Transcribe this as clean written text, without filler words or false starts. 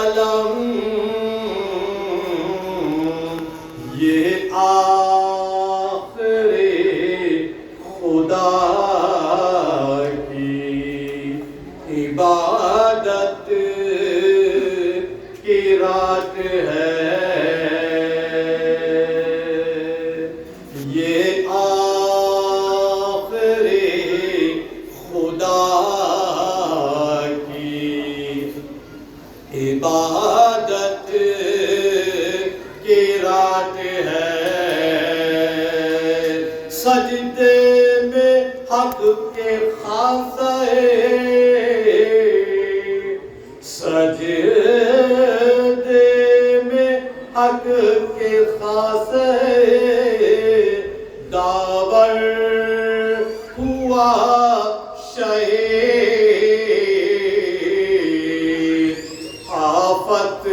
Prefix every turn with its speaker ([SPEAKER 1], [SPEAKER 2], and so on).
[SPEAKER 1] عالم یہ آخری خدا کی عبادت کی رات ہے، یہ آخری خدا کی عبادت کی رات ہے، سجدے میں حق کے خاصے، سجدے میں حق کے خاصے، داور ہوا شہید، آفت